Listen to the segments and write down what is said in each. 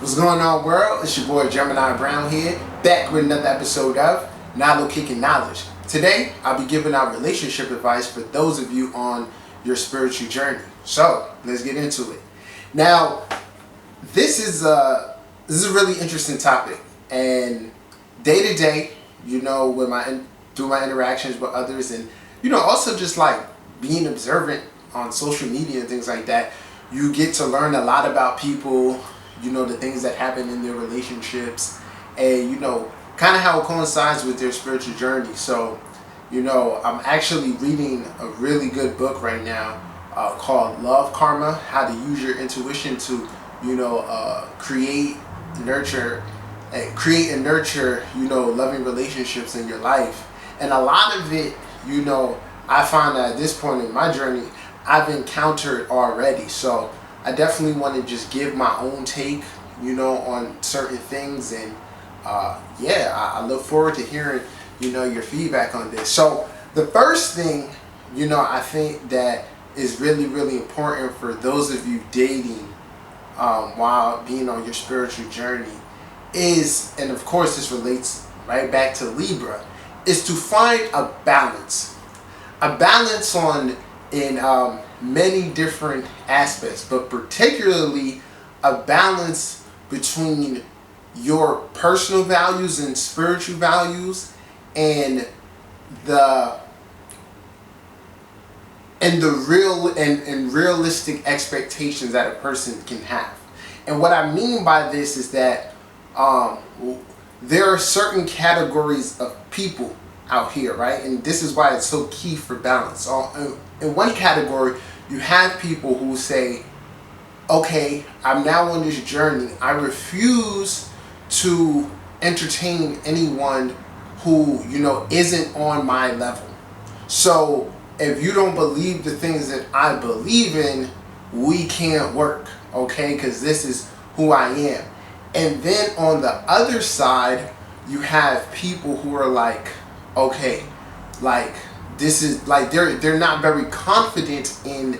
What's going on, world? It's your boy Gemini Brown here, back with another episode of Natal Kicking Knowledge. Today, I'll be giving out relationship advice for those of you on your spiritual journey. So, let's get into it. Now, this is a really interesting topic, and day to day, through my interactions with others, and also just like being observant on social media and things like that, you get to learn a lot about people. The things that happen in their relationships, and kind of how it coincides with their spiritual journey. So I'm actually reading a really good book right now called Love Karma: How to Use Your Intuition to create and nurture loving relationships in your life. And a lot of it, I find that at this point in my journey I've encountered already. So I definitely want to just give my own take, on certain things, and I look forward to hearing, your feedback on this. So the first thing, I think that is really, really important for those of you dating while being on your spiritual journey is, and of course this relates right back to Libra, is to find a balance. A balance in many different aspects, but particularly a balance between your personal values and spiritual values and the realistic expectations that a person can have. And what I mean by this is that there are certain categories of people out here, right? And this is why it's so key for balance. In one category, you have people who say, okay, I'm now on this journey. I refuse to entertain anyone who, isn't on my level. So if you don't believe the things that I believe in, we can't work, okay? Because this is who I am. And then on the other side, you have people who are like, okay, like this is like they're not very confident in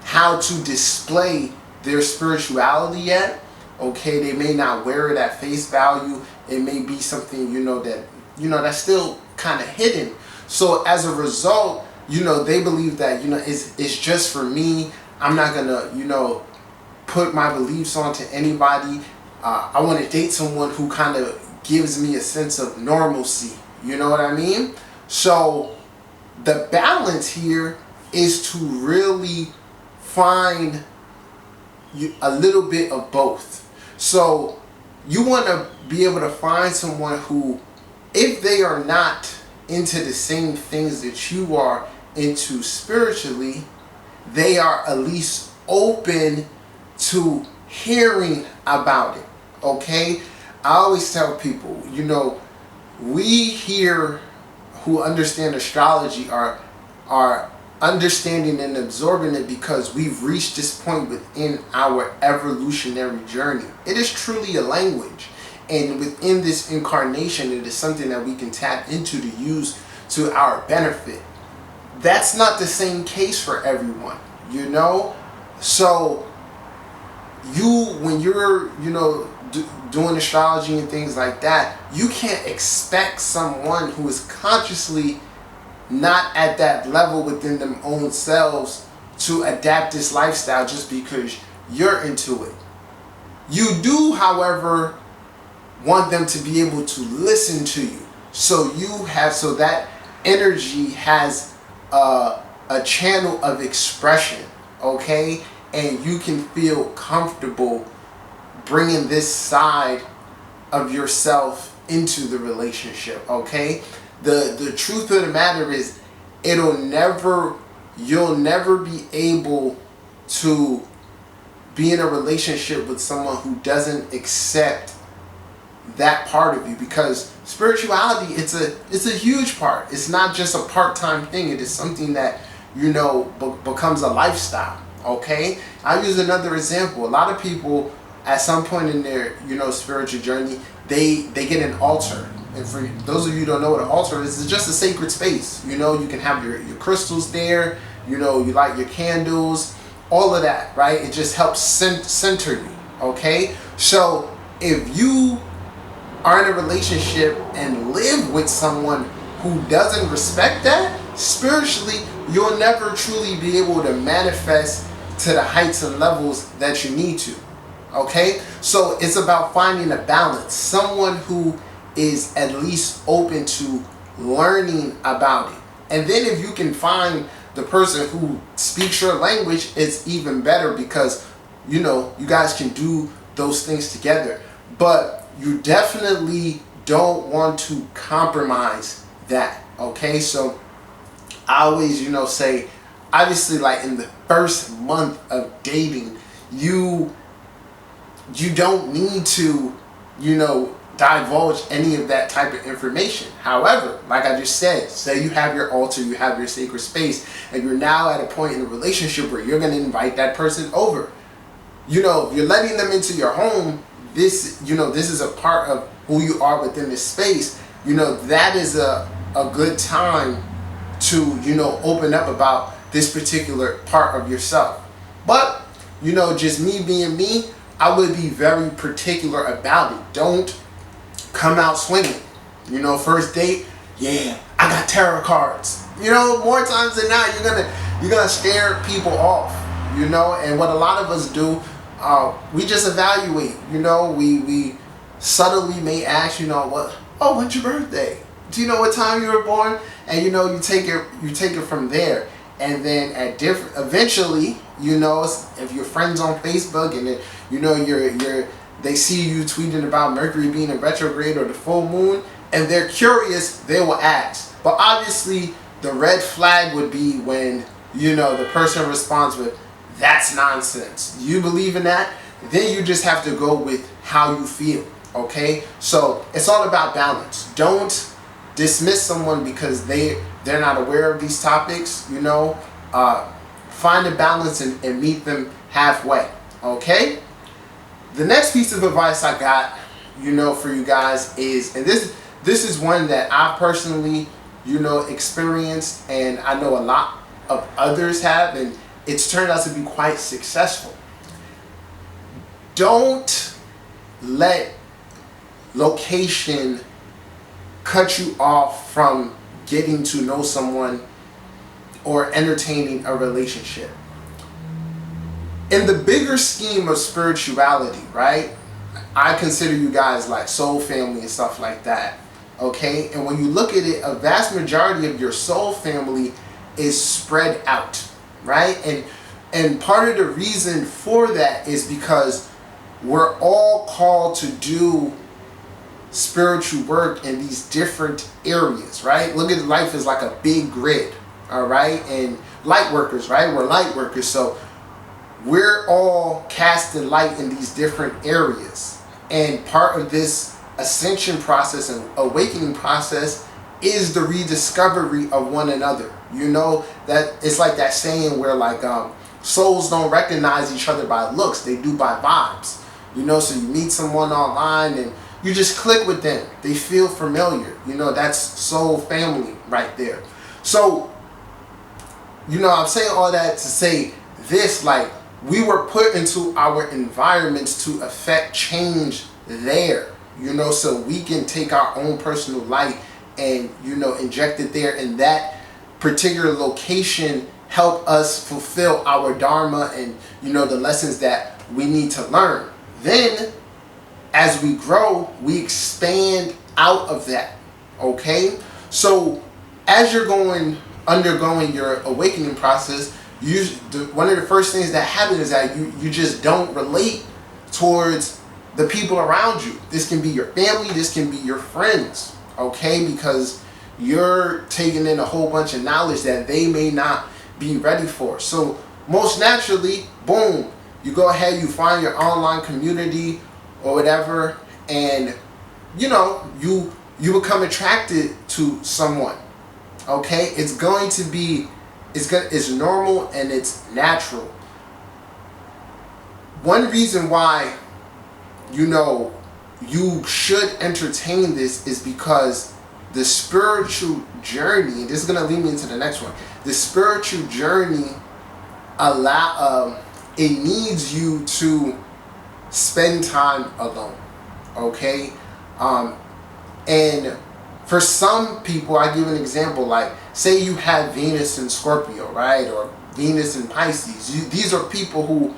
how to display their spirituality yet. Okay, they may not wear it at face value. It may be something that's still kind of hidden. So as a result, they believe that it's just for me. I'm not gonna put my beliefs onto anybody. I want to date someone who kind of gives me a sense of normalcy. You know what I mean? So the balance here is to really find a little bit of both. So you want to be able to find someone who, if they are not into the same things that you are into spiritually, they are at least open to hearing about it. Okay? I always tell people, we here who understand astrology are understanding and absorbing it because we've reached this point within our evolutionary journey. It is truly a language, and within this incarnation, it is something that we can tap into to use to our benefit. That's not the same case for everyone, So when you're, doing astrology and things like that, you can't expect someone who is consciously not at that level within them own selves to adapt this lifestyle just because you're into it. You do, however, want them to be able to listen to you. So that energy has a channel of expression, okay? And you can feel comfortable bringing this side of yourself into the relationship, okay? The truth of the matter is, you'll never be able to be in a relationship with someone who doesn't accept that part of you, because spirituality, it's a huge part. It's not just a part-time thing. It is something that becomes a lifestyle, okay? I'll use another example. A lot of people at some point in their spiritual journey, they get an altar. And for those of you who don't know what an altar is, it's just a sacred space. You can have your crystals there, you light your candles, all of that, right? It just helps center you, Okay? So if you are in a relationship and live with someone who doesn't respect that, spiritually, you'll never truly be able to manifest to the heights and levels that you need to. Okay? So it's about finding a balance. Someone who is at least open to learning about it. And then if you can find the person who speaks your language, it's even better, because you guys can do those things together. But you definitely don't want to compromise that. Okay? So I always, say, obviously, like in the first month of dating, you don't need to, divulge any of that type of information. However, like I just said, say you have your altar, you have your sacred space, and you're now at a point in the relationship where you're going to invite that person over. If you're letting them into your home, this is a part of who you are within this space. That is a good time to, open up about this particular part of yourself. But, just me being me, I would be very particular about it. Don't come out swinging. First date, yeah, I got tarot cards. More times than not, you're gonna scare people off. And what a lot of us do, we just evaluate. We subtly may ask, when's your birthday? Do you know what time you were born? And you take it from there. And then eventually, if you're friends on Facebook and then, they see you tweeting about Mercury being in retrograde or the full moon, and they're curious, they will ask. But obviously, the red flag would be when, the person responds with, "That's nonsense. You believe in that?" Then you just have to go with how you feel, okay? So it's all about balance. Don't dismiss someone because they're not aware of these topics. Find a balance and meet them halfway, okay? The next piece of advice I got, for you guys is, and this is one that I personally, experienced, and I know a lot of others have, and it's turned out to be quite successful. Don't let location cut you off from getting to know someone or entertaining a relationship. In the bigger scheme of spirituality, right? I consider you guys like soul family and stuff like that. Okay? And when you look at it, a vast majority of your soul family is spread out, right? And part of the reason for that is because we're all called to do spiritual work in these different areas, right? Look at life as like a big grid, all right? And light workers, right? We're light workers, so we're all casting light in these different areas. And part of this ascension process and awakening process is the rediscovery of one another. That it's like that saying where like souls don't recognize each other by looks, they do by vibes. So you meet someone online and you just click with them. They feel familiar. That's soul family right there. So, I'm saying all that to say this, like, we were put into our environments to affect change there, so we can take our own personal light and, inject it there, and that particular location help us fulfill our dharma and, the lessons that we need to learn. Then, as we grow, we expand out of that, okay? So, as you're undergoing your awakening process, one of the first things that happen is that you just don't relate towards the people around you. This can be your family, this can be your friends, okay? Because you're taking in a whole bunch of knowledge that they may not be ready for. So most naturally, boom, you go ahead, you find your online community or whatever, and you become attracted to someone, okay? It's going to be it's normal and it's natural. One reason why you should entertain this is because the spiritual journey, this is going to lead me into the next one. The spiritual journey it needs you to spend time alone, okay? And for some people, I give an example, like say you have Venus in Scorpio, right? Or Venus in Pisces. These are people who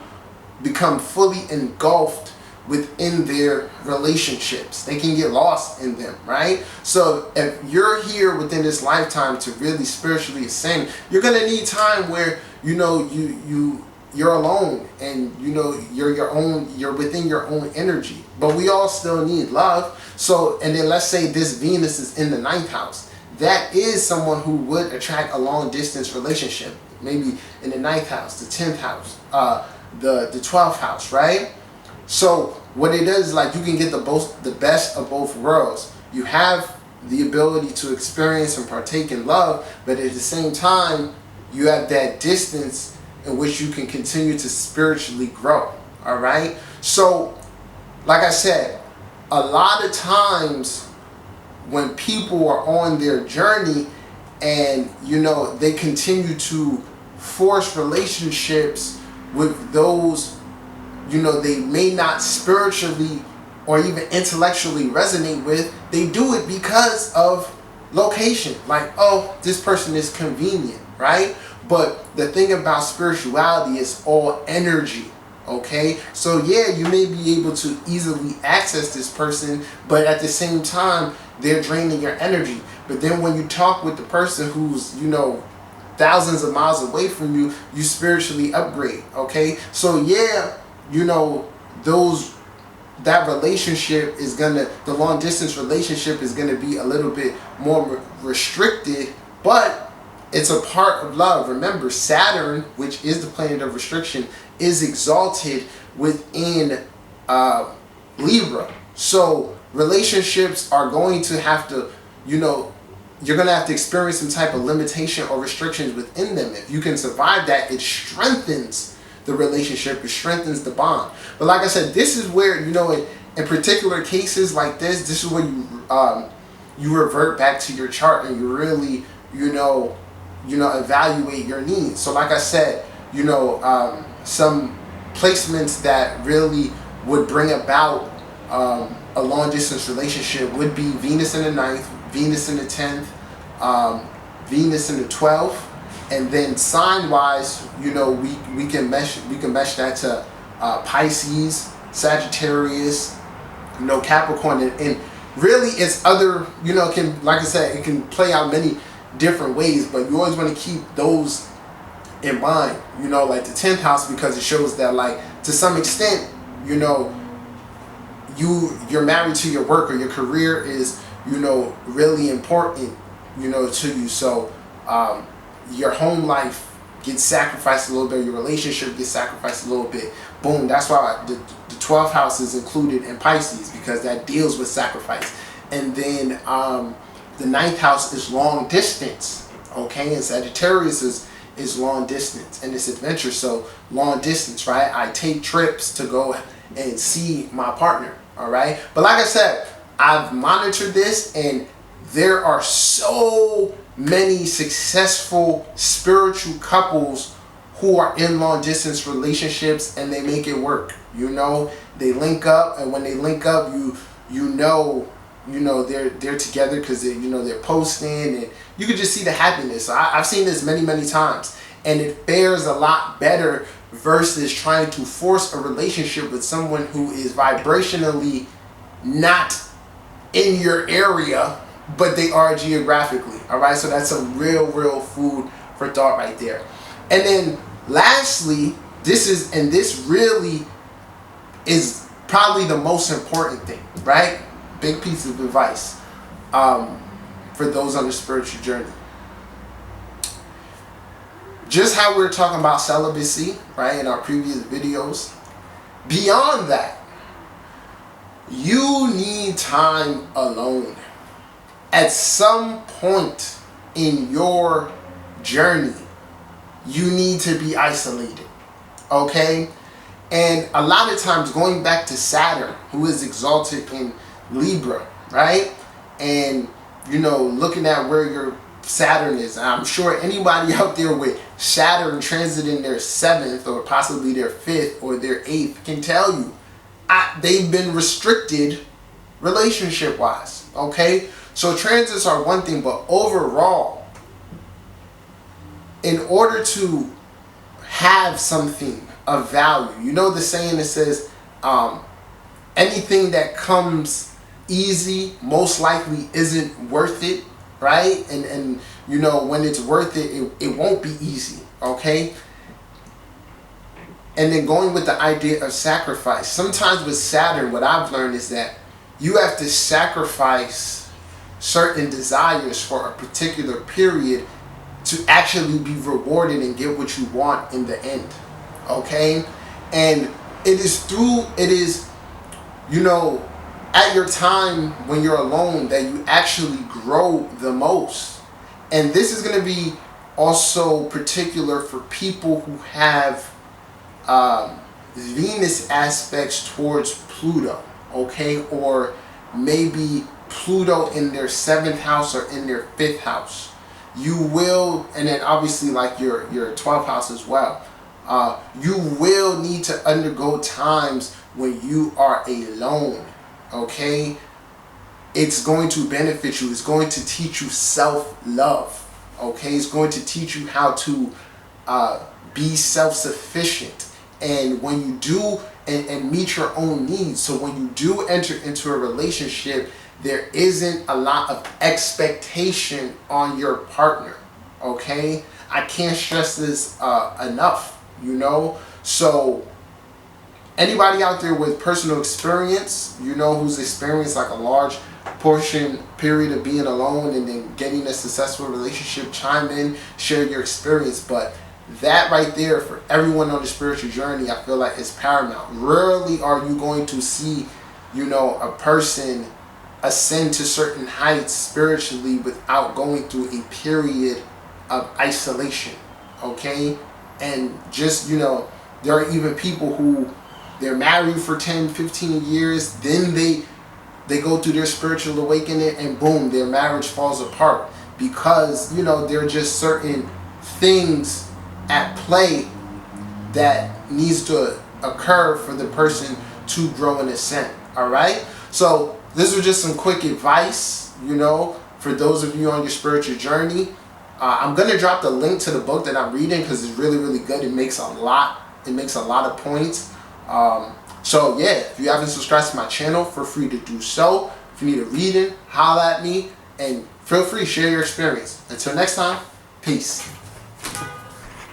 become fully engulfed within their relationships. They can get lost in them, right? So if you're here within this lifetime to really spiritually ascend, you're gonna need time where you're alone, and you're within your own energy. But we all still need love. So, and then let's say this Venus is in the 9th house. That is someone who would attract a long distance relationship, maybe in the 9th house, the 10th house, the 12th house, right? So what it does is, like, you can get the best of both worlds. You have the ability to experience and partake in love, but at the same time, you have that distance in which you can continue to spiritually grow. All right. So, like I said, a lot of times when people are on their journey and they continue to force relationships with those they may not spiritually or even intellectually resonate with, they do it because of location. Like, oh, this person is convenient, right? But the thing about spirituality is all energy, okay? So yeah, you may be able to easily access this person, but at the same time, they're draining your energy. But then when you talk with the person who's, thousands of miles away from you, you spiritually upgrade, okay? So yeah, that relationship is the long distance relationship is gonna be a little bit more restricted, but it's a part of love. Remember, Saturn, which is the planet of restriction, is exalted within Libra. So relationships are going to have to, you're going to have to experience some type of limitation or restrictions within them. If you can survive that, it strengthens the relationship, it strengthens the bond. But like I said, this is where, in particular cases like this is where you revert back to your chart and you really, evaluate your needs. So like I said, some placements that really would bring about a long distance relationship would be Venus in the 9th, Venus in the 10th, Venus in the 12th, and then sign wise, we can mesh that to Pisces, Sagittarius, Capricorn, and really it's other, like I said, it can play out many different ways, but you always want to keep those in mind, like the 10th house, because it shows that, like, to some extent, you're married to your work, or your career is, really important, to you. So your home life gets sacrificed a little bit, your relationship gets sacrificed a little bit. Boom, that's why the 12th house is included in Pisces, because that deals with sacrifice. And then the 9th house is long distance, okay? And Sagittarius is long distance, and it's adventure. So long distance, right? I take trips to go and see my partner, all right? But like I said, I've monitored this, and there are so many successful spiritual couples who are in long distance relationships, and they make it work. They link up, and when they link up, they're together because they're posting, and you can just see the happiness. I've seen this many times, and it fares a lot better versus trying to force a relationship with someone who is vibrationally not in your area, but they are geographically. All right, so that's some real food for thought right there. And then lastly, this really is probably the most important thing, right? Big piece of advice for those on the spiritual journey. Just how we were talking about celibacy, right, in our previous videos. Beyond that, you need time alone. At some point in your journey, you need to be isolated, okay? And a lot of times, going back to Saturn, who is exalted in Libra, right? And, looking at where your Saturn is, I'm sure anybody out there with Saturn transiting their 7th or possibly their 5th or their 8th can tell you they've been restricted relationship wise. Okay, so transits are one thing, but overall, in order to have something of value, you know the saying that says anything that comes easy most likely isn't worth it, right? And you know, when it's worth it, it won't be easy. Okay, and then going with the idea of sacrifice, sometimes with Saturn, what I've learned is that you have to sacrifice certain desires for a particular period to actually be rewarded and get what you want in the end. Okay, and it is you know, at your time when you're alone that you actually grow the most. And this is going to be also particular for people who have Venus aspects towards Pluto, okay, or maybe Pluto in their 7th house or in their 5th house. You will, and then obviously like your 12th house as well. You will need to undergo times when you are alone, okay? It's going to benefit you. It's going to teach you self-love, okay? It's going to teach you how to be self-sufficient. And when you do and meet your own needs, so when you do enter into a relationship, there isn't a lot of expectation on your partner, okay? I can't stress this enough, you know? So anybody out there with personal experience, you know, who's experienced like a large period of being alone and then getting a successful relationship, chime in, share your experience. But that right there, for everyone on the spiritual journey, I feel like is paramount. Rarely are you going to see, you know, a person ascend to certain heights spiritually without going through a period of isolation, okay? And just, you know, there are even people who they're married for 10, 15 years, then they go through their spiritual awakening and boom, their marriage falls apart because, you know, there are just certain things at play that needs to occur for the person to grow and ascend. All right, so this was just some quick advice, you know, for those of you on your spiritual journey. I'm gonna drop the link to the book that I'm reading because it's really, really good. It makes a lot of points. So yeah, if you haven't subscribed to my channel, feel free to do so. If you need a reading, holla at me, and feel free to share your experience. Until next time, peace.